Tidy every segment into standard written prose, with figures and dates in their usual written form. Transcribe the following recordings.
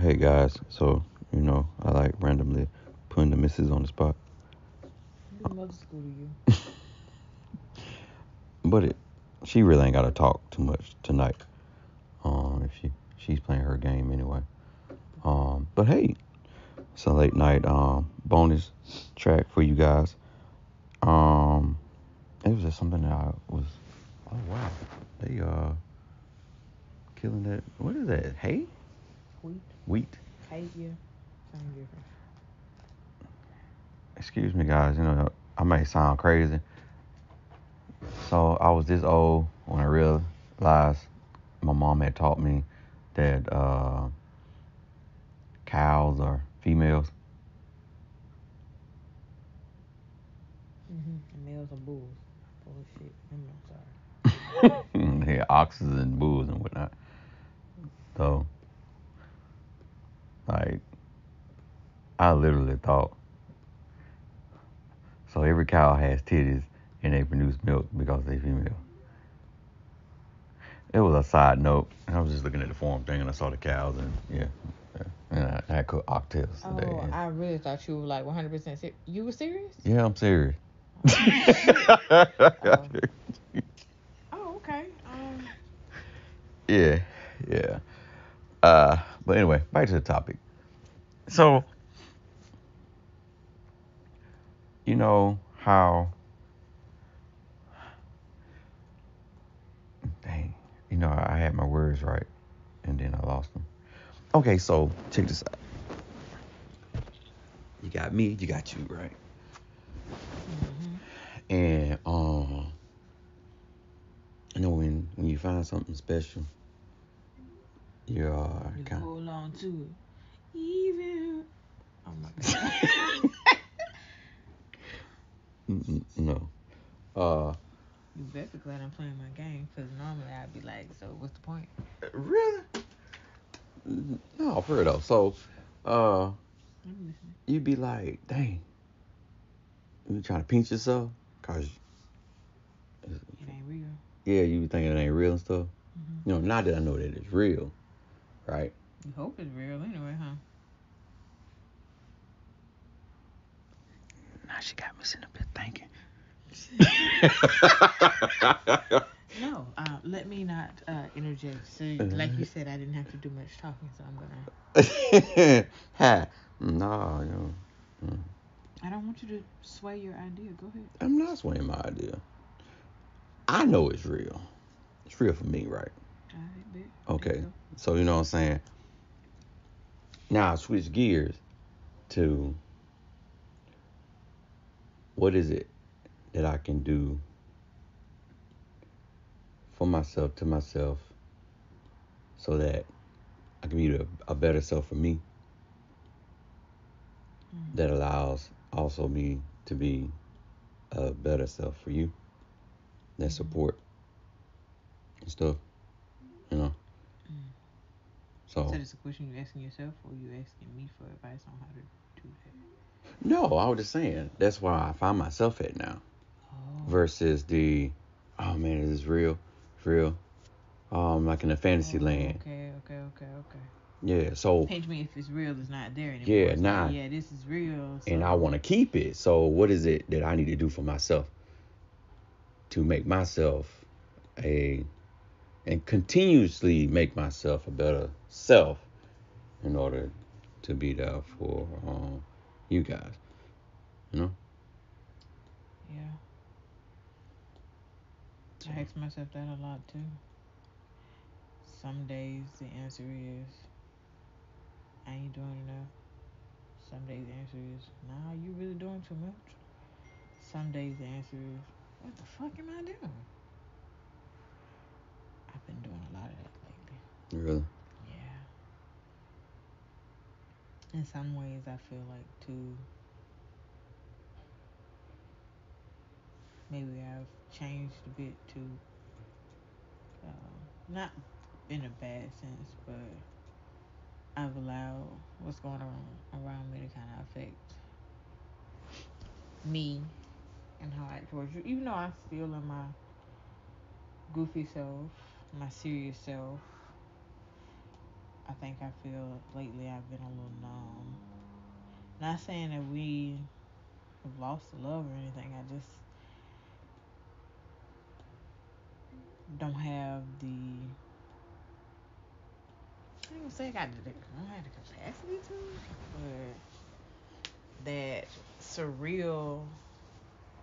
Hey guys, so I like randomly putting the missus on the spot, Who's mother school to you? but she really ain't gotta talk too much tonight. If she's playing her game anyway. But hey, it's a late night bonus track for you guys. It was just something that I was. Oh wow, they killing that. What is that? Hay? Wheat. Hay, yeah. Something different. Excuse me, guys. I may sound crazy. So I was this old when I realized my mom had taught me that cows are females. And males are bulls. Bullshit. I'm sorry. They had oxes and bulls and whatnot. So, like, I literally thought. So every cow has titties and they produce milk because they female. It was a side note. I was just looking at the forum thing and I saw the cows and yeah. And I cooked oxtails today. Oh, I really thought you were like 100% serious. You were serious? Yeah, I'm serious. Oh, okay. Yeah. But anyway, back to the topic. So, you know how, dang, I had my words right and then I lost them. Okay, so check this out. You got me, you got you, right? And when you find something special, you kind hold on to it. Even. Oh my god. No. You better be glad I'm playing my game, because normally I'd be like, so what's the point? Really? No, for real though. So, I'm listening. you'd be like, dang, you trying to pinch yourself? Cause it ain't real. Yeah, you be thinking it ain't real and stuff. Not that I know that it's real, right? You hope it's real anyway, huh? Now she got me sitting up here thinking. No, let me not interject. So, like you said, I didn't have to do much talking, so I'm gonna. No, I don't want you to sway your idea. Go ahead. I'm not swaying my idea. I know it's real. It's real for me, right? All right, bet. Okay, so you know what I'm saying? Now I switch gears to what is it that I can do for myself, to myself, so that I can be a better self for me that allows also me to be a better self for you, that support and stuff, So it's a question you asking yourself, or you asking me for advice on how to do that? No, I was just saying that's where I find myself at now. Versus the, oh man, is this real? It's real. Like in a fantasy land. Okay. Yeah, so pinch me if it's real. It's not there anymore. Yeah, it's nah. like, yeah, this is real. So. And I want to keep it. So what is it that I need to do for myself to make myself and continuously make myself a better self in order to be there for you guys, Yeah. I ask myself that a lot too. Some days the answer is, I ain't doing enough. Some days the answer is, nah, you really doing too much. Some days the answer is, what the fuck am I doing? I've been doing a lot of that lately. Really? Yeah. In some ways, I feel like too, maybe I've changed a bit to, not in a bad sense, but I've allowed what's going on around me to kind of affect me and how I act towards you. Even though I'm still in my goofy self, my serious self, I think I feel lately I've been a little numb. Not saying that we have lost the love or anything. I just don't have the. I ain't gonna say I don't have the capacity to, but that surreal.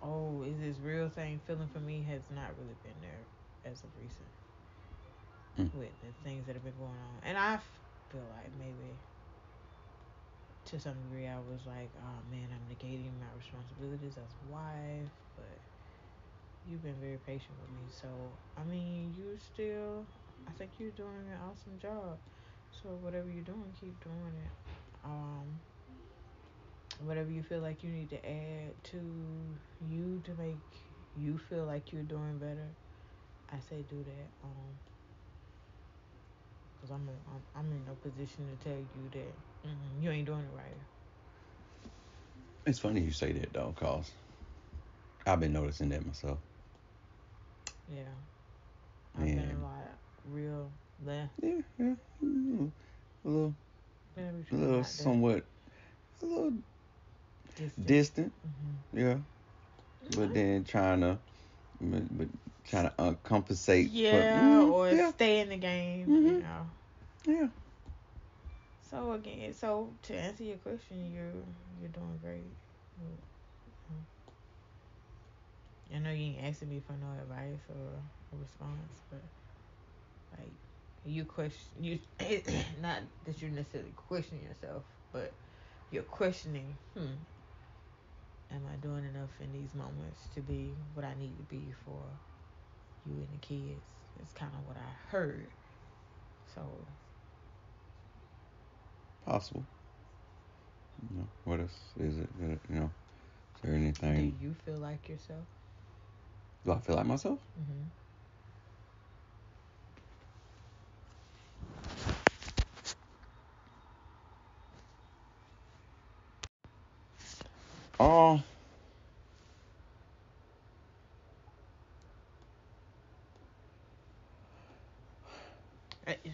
Oh, is this real thing feeling for me has not really been there as of recent with the things that have been going on. And I feel like maybe to some degree I was like, oh man, I'm negating my responsibilities as a wife, but you've been very patient with me. So, I mean, I think you're doing an awesome job. So, whatever you're doing, keep doing it. Whatever you feel like you need to add to you to make you feel like you're doing better, I say do that. Because I'm in no position to tell you that you ain't doing it right. It's funny you say that though, cause I've been noticing that myself. Yeah, I've been a lot real. Yeah, a little somewhat, a little distant. Mm-hmm. Yeah, but then trying to compensate. Yeah, or stay in the game. Mm-hmm. You know. Yeah. So again, to answer your question, you're doing great. I know you ain't asking me for no advice or a response, but like you not that you necessarily question yourself, but you're questioning. Am I doing enough in these moments to be what I need to be for you and the kids? It's kind of what I heard. So possible. What else is it? Is there anything? Do you feel like yourself? Do I feel like myself? Mm-hmm.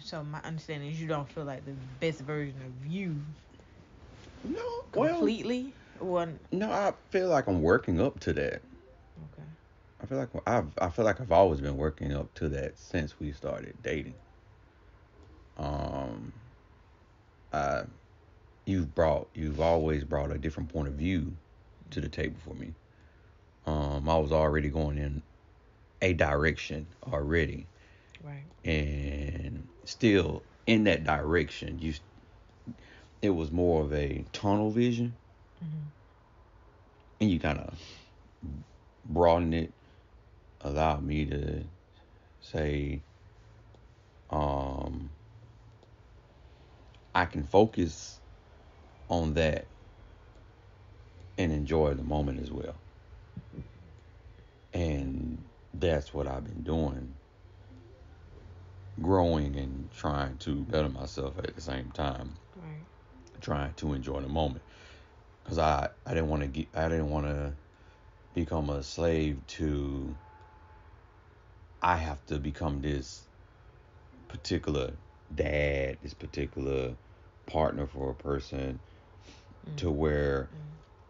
So my understanding is you don't feel like the best version of you. No, completely. No, I feel like I'm working up to that. Okay. I feel like I've always been working up to that since we started dating. You've always brought a different point of view to the table for me. I was already going in a direction already. Right. And still in that direction, it was more of a tunnel vision. Mm-hmm. And you kind of broaden it, allow me to say, I can focus on that and enjoy the moment as well. And that's what I've been doing, growing and trying to better myself at the same time. Right. Trying to enjoy the moment, because I didn't want to become a slave to, I have to become this particular dad, this particular partner for a person, to where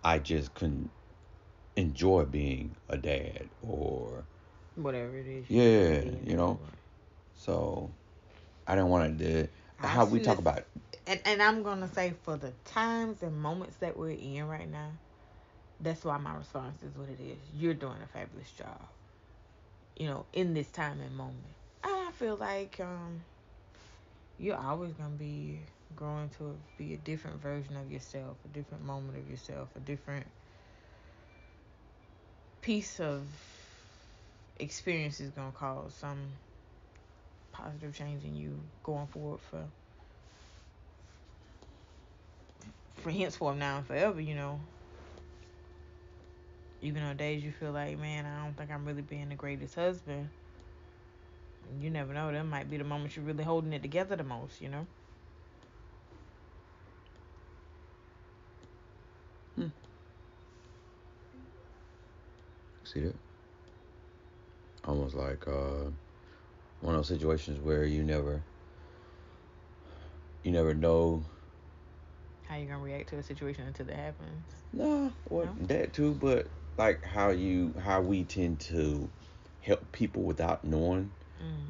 I just couldn't enjoy being a dad or whatever it is. Yeah. So I didn't want to. How we talk about it. And I'm gonna say, for the times and moments that we're in right now, that's why my response is what it is. You're doing a fabulous job. In this time and moment, I feel like you're always gonna be growing to be a different version of yourself, a different moment of yourself, a different piece of experience is gonna cause some positive change in you going forward for henceforth now and forever. Even on days you feel like, man, I don't think I'm really being the greatest husband. You never know. That might be the moment you're really holding it together the most. See that? Almost like one of those situations where you never you never know. How you gonna react to a situation until it happens? Nah, what No? that too, but like how we tend to help people without knowing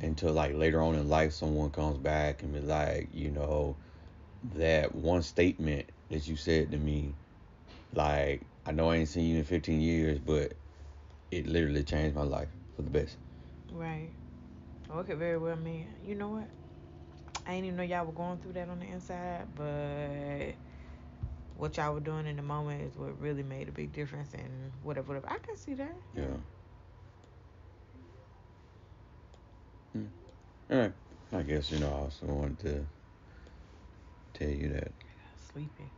until like later on in life someone comes back and be like, that one statement that you said to me, like, I know I ain't seen you in 15 years, but it literally changed my life for the best. Right. Well, it could very well mean, you know what? I didn't even know y'all were going through that on the inside, but what y'all were doing in the moment is what really made a big difference, and whatever. I can see that. Yeah. All right. I guess, I also wanted to tell you that. Sleepy.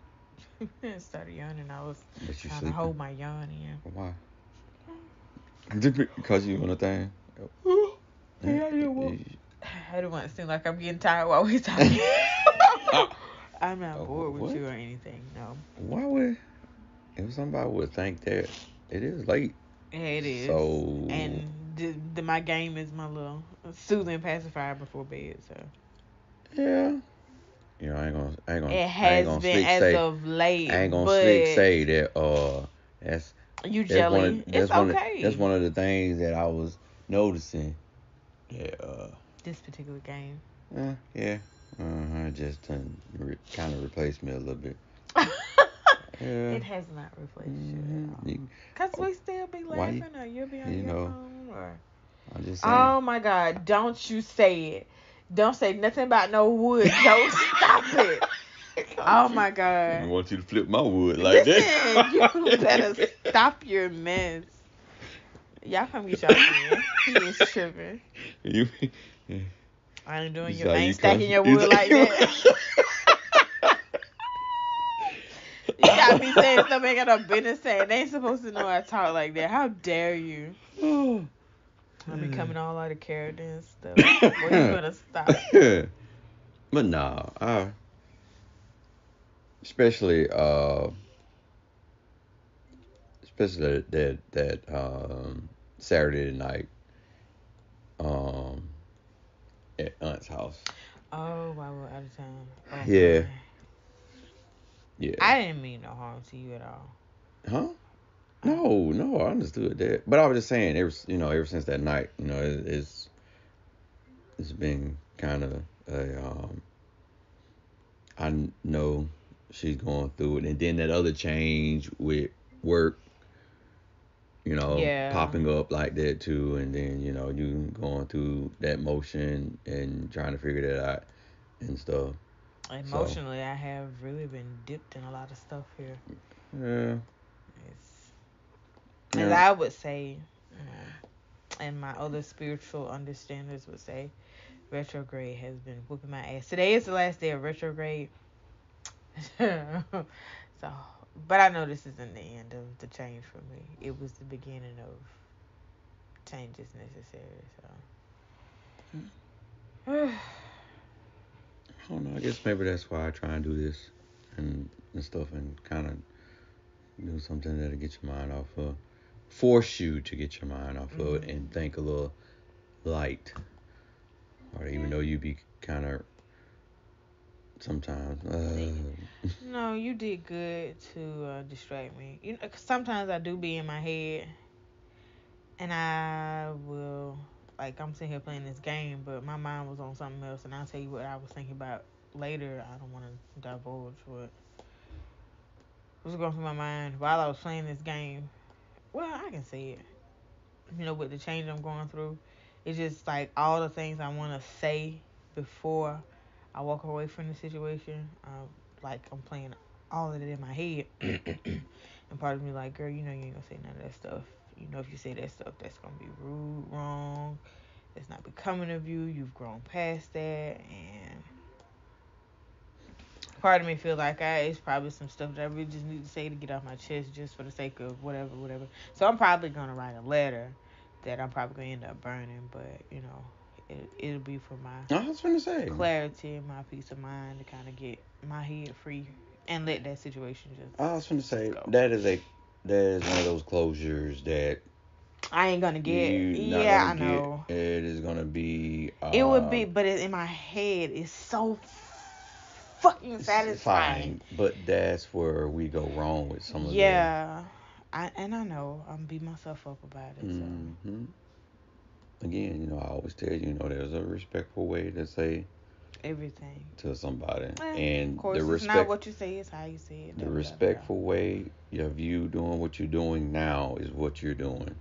Started yawning. I was But you trying to sleeping? hold my yawn in. Why? Because you on the thing? Yeah, you will. I don't want to seem like I'm getting tired while we talking. I'm not bored with you or anything, no. Why would, if somebody would think that, it is late. Yeah, it is. So. And my game is my little soothing pacifier before bed, so. Yeah. I ain't gonna. It has been as of late, I ain't gonna but slick say that. That's you jelly. It's okay. That's one of the things that I was noticing. That this particular game. Yeah. Just kind of replaced me a little bit. Yeah. It has not replaced you. Because we still be laughing, or you'll be on your phone, or. I'm just saying. Oh my God! Don't you say it. Don't say nothing about no wood. Don't stop it. Oh my God! I want you to flip my wood like that. You better stop your mess. Y'all come get y'all friend. He is tripping. I ain't doing your. I ain't stacking your wood like that. You got me saying stuff I ain't got no business saying. They ain't supposed to know I talk like that. How dare you? I be coming all out of character and stuff. Boy, you better stop. But nah, especially that Saturday night at Aunt's house. Oh, while we're out of town. Oh, yeah. Man. Yeah. I didn't mean no harm to you at all. Huh? No, I understood that. But I was just saying, ever since that night, it's been kind of I know she's going through it, and then that other change with work, popping up like that too, and then you going through that motion and trying to figure that out and stuff. Emotionally, I have really been dipped in a lot of stuff here. Yeah. As I would say, and my other spiritual understanders would say, retrograde has been whooping my ass. Today is the last day of retrograde. So, but I know this isn't the end of the change for me. It was the beginning of changes necessary. So, I don't know. I guess maybe that's why I try and do this and stuff, and kind of do something that'll get your mind off of, force you to get your mind off of it and think a little light. Or even though you be kind of sometimes. No, you did good to distract me. Sometimes I do be in my head, and I will, like, I'm sitting here playing this game, but my mind was on something else, and I'll tell you what I was thinking about later. I don't want to divulge what was going through my mind while I was playing this game. Well, I can say it. With the change I'm going through, it's just like all the things I want to say before I walk away from the situation. Like I'm playing all of it in my head, and part of me like, girl, you ain't gonna say none of that stuff. If you say that stuff, that's gonna be rude, wrong. It's not becoming of you. You've grown past that, and part of me feel like it's probably some stuff that I really just need to say to get off my chest, just for the sake of whatever. So I'm probably gonna write a letter that I'm probably gonna end up burning, but it'll be for my I was gonna say clarity and my peace of mind to kind of get my head free and let that situation just. I was gonna say go. that is one of those closures that I ain't gonna get. I know. It is gonna be. It would be, but in my head, it's so fucking satisfying. But that's where we go wrong with some of the. Yeah. I know. I'm beat myself up about it. Mm-hmm. Again, I always tell you, there's a respectful way to say everything to somebody, and of course, it's not what you say, it's how you say it. The respectful way of you doing what you're doing now is what you're doing.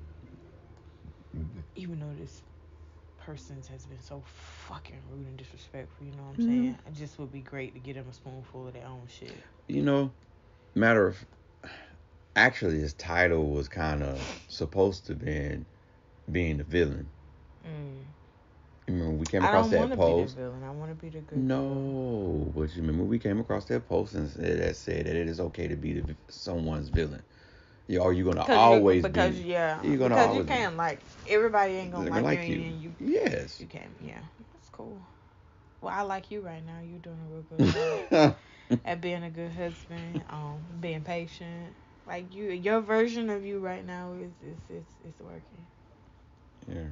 Even though this person has been so fucking rude and disrespectful, you know what I'm saying? It just would be great to get them a spoonful of their own shit. Matter of actually, his title was kind of supposed to be being the villain. Remember we came across that post? I don't want to be the villain. I want to be the good No, but you remember we came across that post and that said that it is okay to be someone's villain. Are you gonna always be? Because you can't everybody ain't gonna like you. And you. Yes. You can. Yeah, that's cool. Well, I like you right now. You're doing a real good job at being a good husband. Being patient. Like your version of you right now is working. Yeah.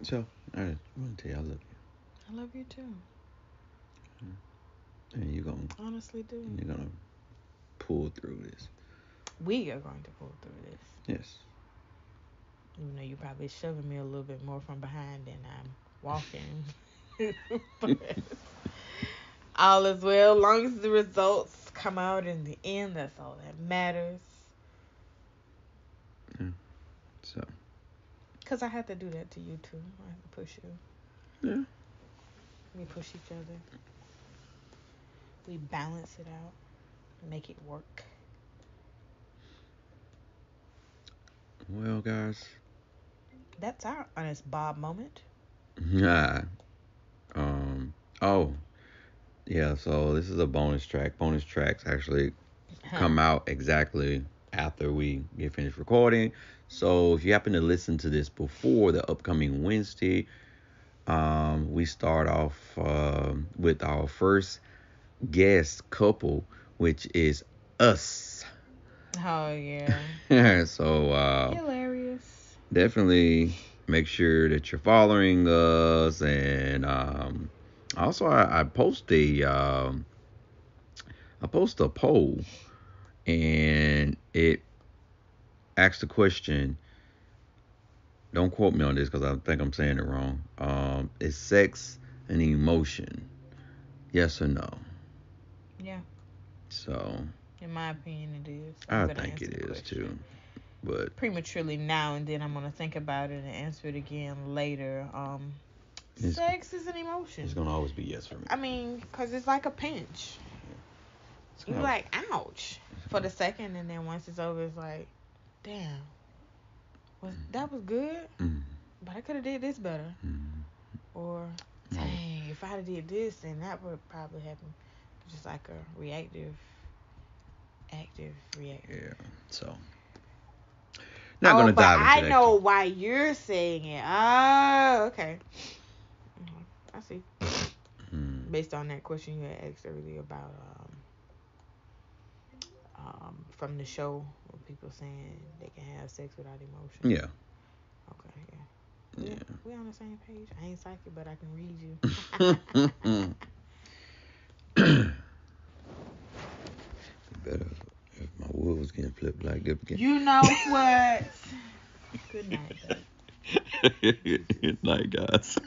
So, I want to tell you I love you. I love you too. And you're going to... honestly do. You're going to pull through this. We are going to pull through this. Yes. Even though you're probably shoving me a little bit more from behind than I'm walking. But all is well. As long as the results come out in the end, that's all that matters. Yeah. So... because I have to do that to you too. I have to push you. Yeah. We push each other. We balance it out. Make it work. Well, guys. That's our honest Bob moment. Yeah. Oh. Yeah, so this is a bonus track. Bonus tracks actually come out exactly after we get finished recording. So if you happen to listen to this before the upcoming Wednesday, we start off with our first guest couple, which is us. Oh, yeah. So hilarious. Definitely make sure that you're following us, and also I post a poll, and it asks the question. Don't quote me on this because I think I'm saying it wrong. Is sex an emotion? Yes or no? Yeah. So. In my opinion, it is. I think it is too. But prematurely now, and then I'm gonna think about it and answer it again later. Sex is an emotion. It's gonna always be yes for me. I mean, cause it's like a pinch. Yeah. You're like, ouch, for the second, and then once it's over, it's like, damn, that was good, but I could have did this better. Or, dang, if I had did this, then that would probably happen. Just like a active reactive. Yeah. So. Not gonna dive into that. I know why you're saying it. Oh, okay. I see. Based on that question you had asked earlier about from the show, with people saying they can have sex without emotion. Yeah. Okay. Yeah. We on the same page. I ain't psychic, but I can read you. Better if my wood was getting flipped like that again. You know what? Good night, guys. Good night, guys.